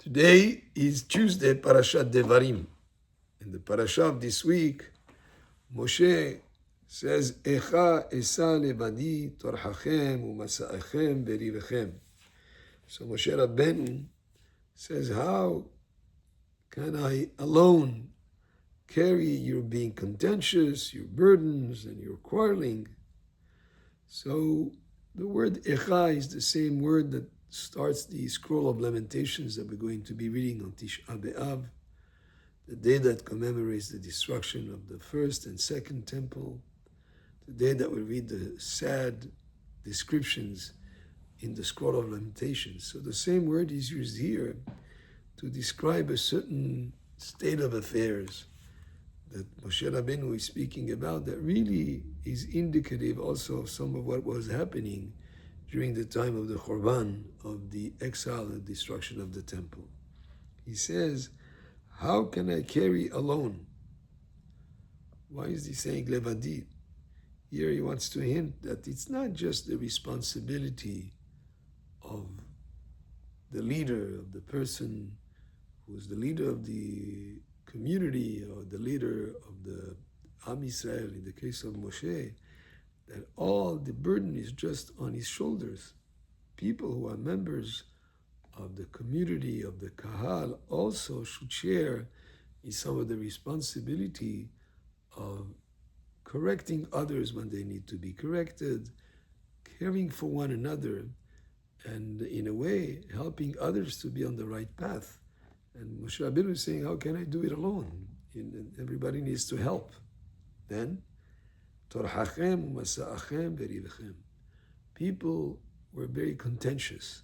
Today is Tuesday, Parashah Devarim. In the Parashah of this week, Moshe says, Echa esa levadi torhachem umasa'echem berivechem. So Moshe Rabbeinu says, how can I alone carry your being contentious, your burdens, and your quarreling? So the word Echa is the same word that starts the scroll of Lamentations that we're going to be reading on Tisha B'Av, the day that commemorates the destruction of the first and second temple, the day that we read the sad descriptions in the scroll of Lamentations. So the same word is used here to describe a certain state of affairs that Moshe Rabbeinu is speaking about that really is indicative also of some of what was happening during the time of the Churban, of the exile and destruction of the temple. He says, how can I carry alone? Why is he saying levadi? Here he wants to hint that it's not just the responsibility of the leader, of the person who's the leader of the community or the leader of the Am Yisrael, in the case of Moshe, that all the burden is just on his shoulders. People who are members of the community, of the Kahal, also should share in some of the responsibility of correcting others when they need to be corrected, caring for one another, and in a way, helping others to be on the right path. And Moshe Rabbeinu is saying, how can I do it alone? Everybody needs to help. Then, Torhachem umasa'achem berivechem. People were very contentious,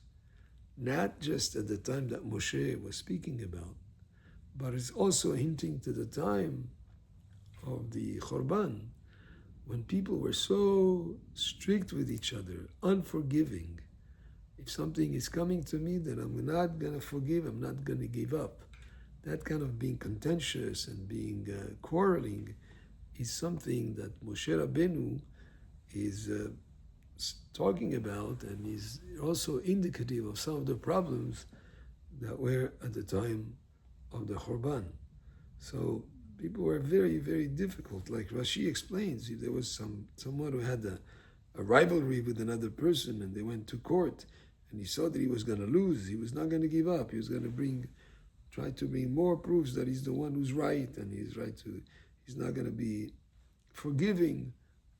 not just at the time that Moshe was speaking about, but it's also hinting to the time of the Churban, when people were so strict with each other, unforgiving. If something is coming to me, then I'm not going to forgive, I'm not going to give up. That kind of being contentious and being quarreling is something that Moshe Rabbeinu is talking about, and is also indicative of some of the problems that were at the time of the Churban. So people were very, very difficult. Like Rashi explains, if there was someone who had a rivalry with another person and they went to court and he saw that he was going to lose, he was not going to give up. He was going to try to bring more proofs that he's the one who's right, and he's not going to be forgiving.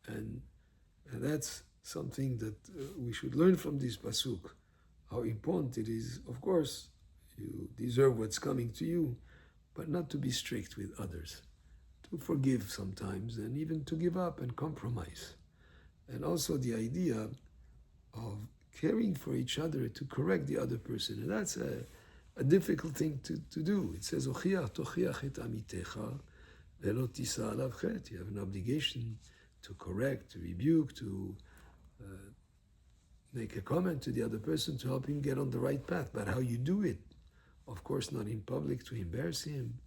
And that's something that we should learn from this pasuk, how important it is. Of course, you deserve what's coming to you, but not to be strict with others, to forgive sometimes, and even to give up and compromise. And also the idea of caring for each other, to correct the other person. And that's a difficult thing to do. It says, "Ochiach tochiach et amitecha ve'lo tisa alav chet." You have an obligation to correct, to rebuke, to make a comment to the other person to help him get on the right path. But how you do it, of course, not in public to embarrass him,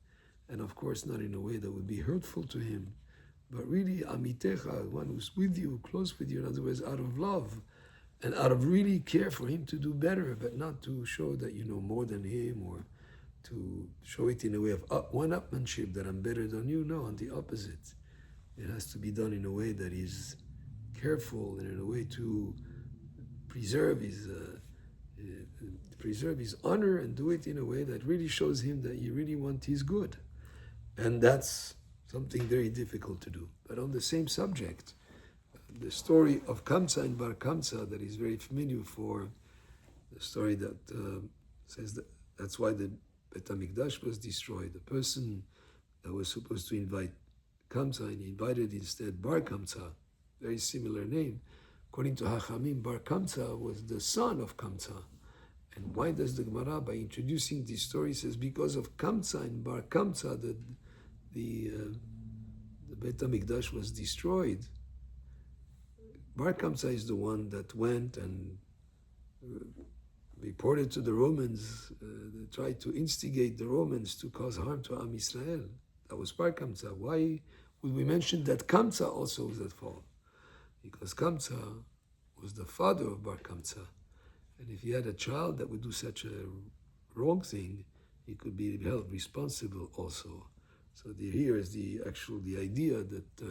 and of course not in a way that would be hurtful to him, but really amitecha, one who's with you, close with you, in other words, out of love, and out of really care for him to do better, but not to show that you know more than him, or to show it in a way of one-upmanship, that I'm better than you. No, on the opposite. It has to be done in a way that is careful, and in a way to preserve his honor, and do it in a way that really shows him that you really want his good. And that's something very difficult to do. But on the same subject, the story of Kamsa and Bar Kamsa that is very familiar, for the story that says that that's why the Bet HaMikdash was destroyed. The person that was supposed to invite Kamsa, and he invited instead Bar Kamsa, very similar name. According to Hachamim, Bar Kamsa was the son of Kamsa. And why does the Gemara, by introducing this story, says because of Kamsa and Bar Kamsa that the Bet HaMikdash was destroyed. Bar Kamsa is the one that went and reported to the Romans, tried to instigate the Romans to cause harm to Am Yisrael. That was Bar Kamsa. Why would we mention that Kamsa also was at fault? Because Kamsa was the father of Bar Kamsa. And if he had a child that would do such a wrong thing, he could be held responsible also. So here is the idea that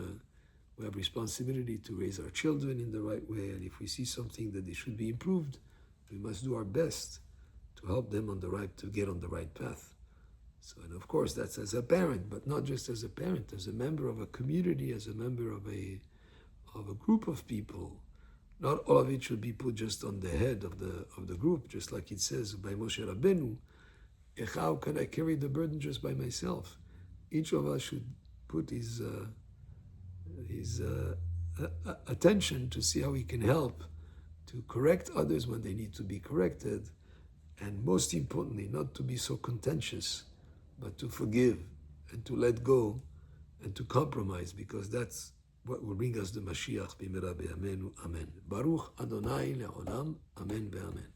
we have responsibility to raise our children in the right way, and if we see something that they should be improved, we must do our best to help them to get on the right path. So, and of course, that's as a parent, but not just as a parent, as a member of a community, as a member of a group of people. Not all of it should be put just on the head of the group, just like it says by Moshe Rabbeinu, how can I carry the burden just by myself? Each of us should put his attention to see how he can help to correct others when they need to be corrected, and most importantly, not to be so contentious, but to forgive and to let go and to compromise, because that's what will bring us the Mashiach b'mera b'yameinu. Amen. Baruch Adonai le'olam. Amen ve'amen.